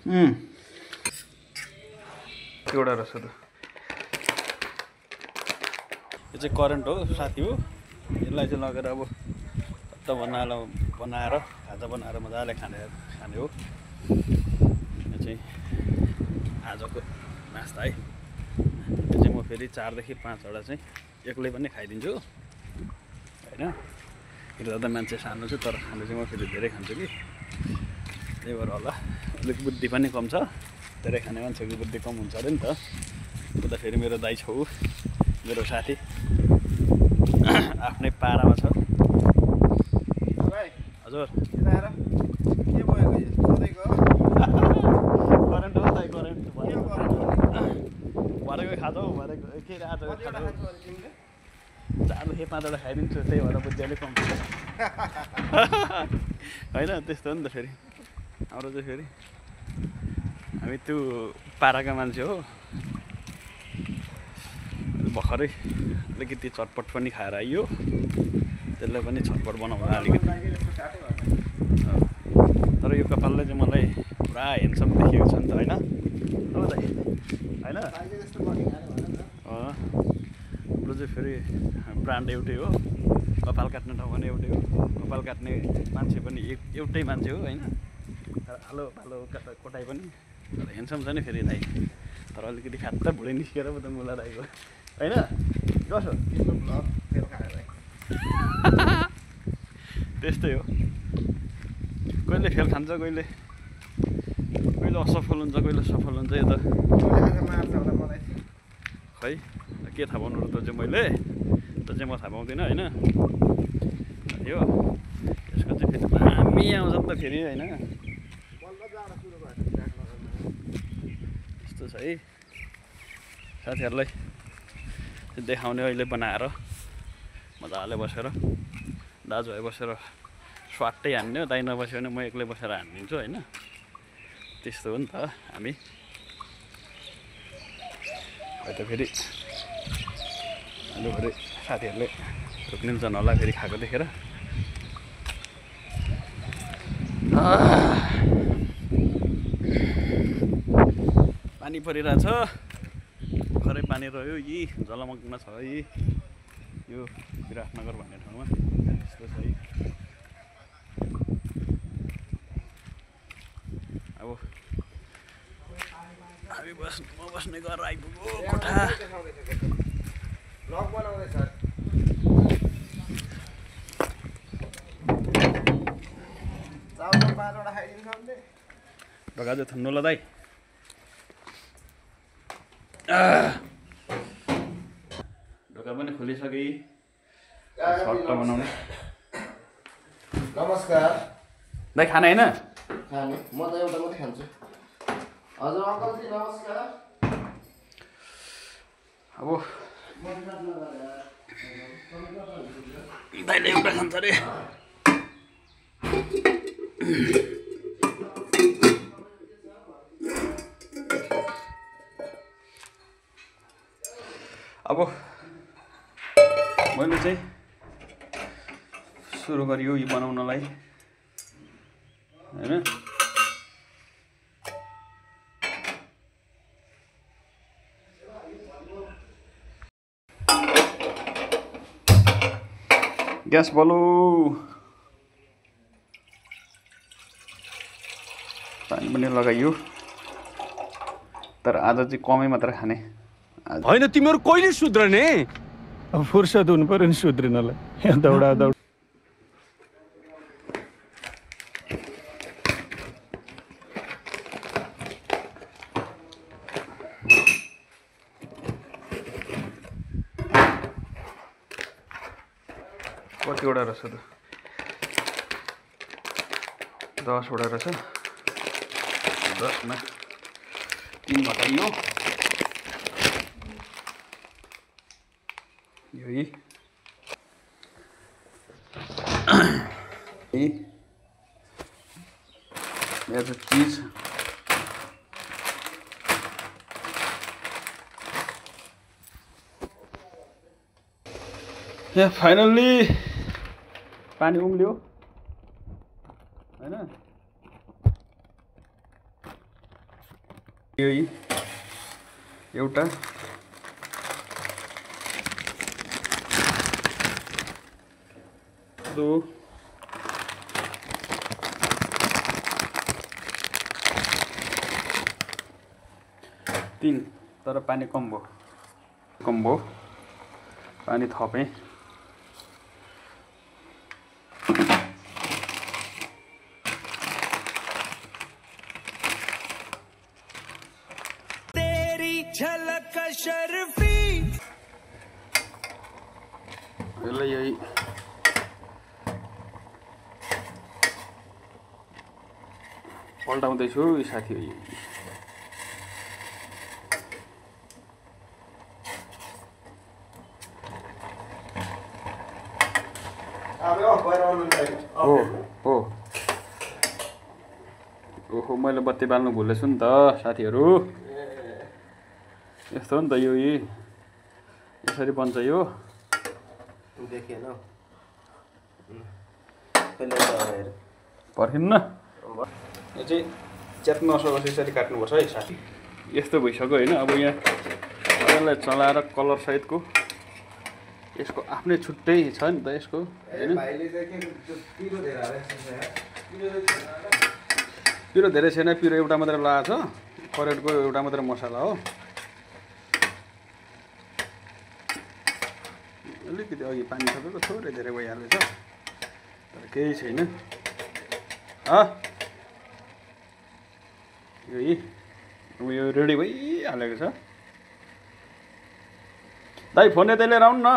एउटा रहेछ त यो चाहिँ करेन्ट हो साथी हो यसलाई चाहिँ लगेर अब त बनाएर खाजा बनाएर मजाले खाने हो यो चाहिँ आजको नास्ता है यो चाहिँ म फेरि 4 देखि 5 वटा चाहिँ एक्लै पनि खाइदिन्छु हैन हिजो त मान्छे सानो छु तर खानु चाहिँ म फेरि धेरै खान्छु कि त्यही भएर होला अलिक बुद्धि पनि कम छ धेरै खाने मान्छेको बुद्धि कम हुन्छ अरे नि त उता फेरि मेरो दाइ छौ मेरो साथी आफ्नै पारामा छ हजुर के भयो सधैँको करेन्ट हो दाइ करेन्ट भरेको खाँदो भरेको के आजको खाँदो 4 देखि 5 वटा खाइदिन्छु त्यही भएर बुद्धि अलिक कम होइन त्यस्तो हो नि त फेरि हाम्रो चाहिँ फेरि हामी त्यो पाराका मान्छे हो भर्खरै अलिकति चटपट पनि खाएर आइयो त्यसलाई पनि छटपट बनाउँदा अलिकति तर यो कपालले चाहिँ मलाई पुरा हेन्डसम देखिएको छ नि त होइन हो दाइ होइन हाम्रो चाहिँ फेरि ब्रान्ड एउटै हो कपाल काट्ने ठाउँ पनि एउटै हो कपाल काट्ने मान्छे पनि एउटै मान्छे हो होइन आलो भालो कोटाइ पनि तर हेन्डसम छ नि फेरि दाइ तर अलिकति खात्ता भुँडी निस्केर पो त मुला दाइको होइन कसो त्यस्तै हो कहिले फेल खान्छ कहिले असफल हुन्छ कहिले सफल हुन्छ यो त खै के थाहा पाउनु र त चाहिँ मैले त चाहिँ म थाहा पाउँदिनँ होइन यो यसको चाहिँ फेरि दामी आउँछ नि त फेरि होइन यस्तो छ है साथीहरूलाई देखाउने अहिले बनाएर मजाले बसेर दाजुभाइ बसेर स्वाटै हान्ने हो दाइ नबस्यो भने म एक्लै बसेर हानिदिन्छु होइन त्यस्तो हो नि त हामी त फेरि अहिले साथीहरूले रोक्नुहुन्छ होला फेरि खाएको देखेर पानी परिरहेछ भर्खरै पानी रह्यो यी जलमग्न छ है यो विराटनगर भन्ने ठाउँमा त्यस्तो छ है अब हामी म बस्ने घर आइपुग्यो कोठा ढोका चाहिँ थन्नु ल दाइ ढोका पनि खोलिसके सट्ट बनाउने नमस्कार दाइ खाना होइन खाने म त एउटा मात्रै खान्छु हजुर अङ्कलजी नमस्कार अब दाइले एउटा खान्छ अरे अब मैले चाहिँ सुरु गरियो यो बनाउनलाई हैन ग्यास बलो पानी पनि लगाइयो तर आज चाहिँ कमै मात्र खाने होइन तिमीहरु कहिले सुध्रने अब फुर्सद हुनु पर्यो नि सुध्रिनलाई दौडा दौड कतिवटा रहेछ त 10 वटा रहेछ 10 मा 3 घटाइयो यही यहाँ चाहिँ चिज यहाँ फाइनल्ली पानी उम्ल्यो हैन यही एउटा दो तीन तर पानी कम भयो पानी थपेँ झलक शर्फी यसलाई यही पल्टाउँदैछु साथी हो ओहो मैले बत्ती बाल्नु भुलेछु नि त साथीहरू यस्तो हो नि त यो यसरी बन्छ यो देखेन पर्खिन्न यो चाहिँ च्यात्नु नसकोस् यसरी काट्नुपर्छ है साथी यस्तो भइसक्यो होइन अब यहाँ यसलाई चलाएर कलर सहितको यसको आफ्नै छुट्टै छ नि त यसको होइन पिरो धेरै छैन पिरो एउटा मात्रै लगाएको छ करेन्टको एउटा मात्रै मसला हो अलिकति अघि पानी थपेको थोरै धेरै भइहालेछ तर केही छैन यो रेडी भइहालेको छ दाइ फोन यतै लिएर आउनु न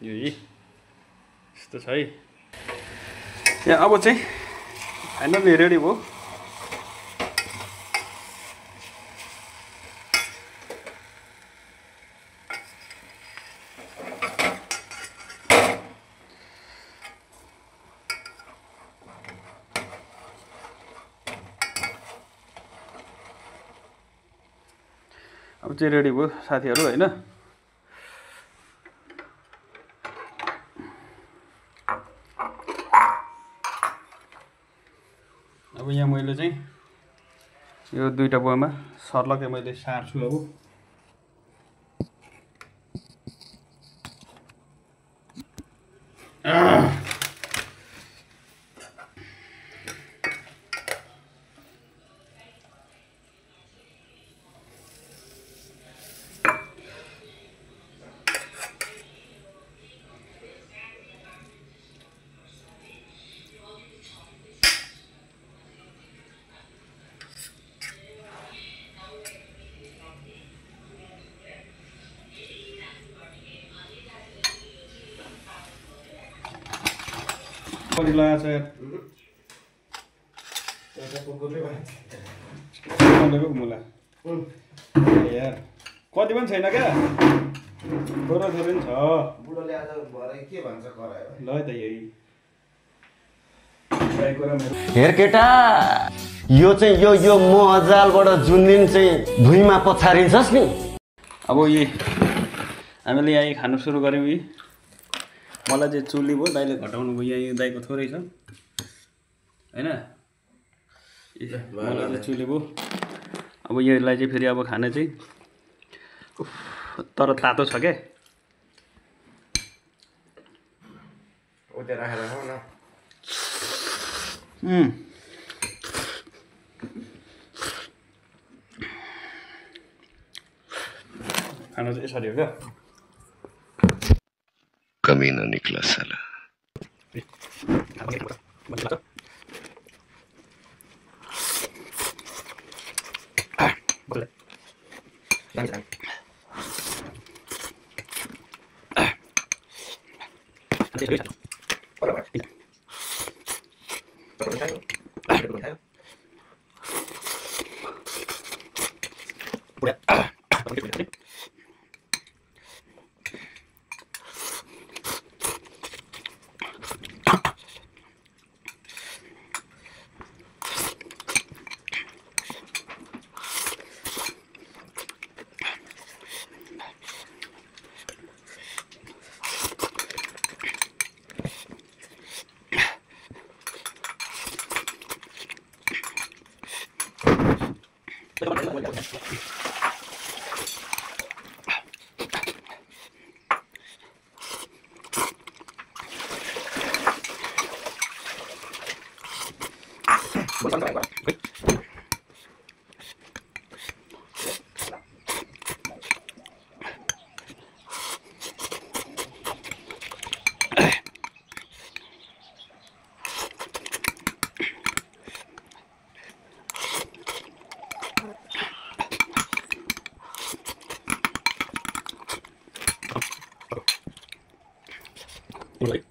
यस्तो छ है यहाँ अब चाहिँ फाइनली रेडी भयो अब चाहिँ रेडी भयो साथीहरू होइन अब यहाँ मैले चाहिँ यो दुईटा बोयामा सर्लकै मैले सार्छु अब कति लगाएको छ मुला यार कति पनि छैन क्या थोरै थोरै पनि छ बुढोले आज भरे के भन्छ करायो ल त यही हेर केटा यो चाहिँ यो मजालबाट जुन दिन चाहिँ भुइँमा पछारिन्छस् नि अब यही हामीले यहाँ खानु सुरु गऱ्यौँ यी मलाई चाहिँ चुली भयो दाइले घटाउनु भयो यहाँ दाइको थोरै छ होइन मलाई चाहिँ चुली भयो अब यसलाई चाहिँ फेरि अब खाने चाहिँ तर तातो छ क्या राखेर खाऊ न खाना चाहिँ यसरी हो क्या कमीना निकला साला Right.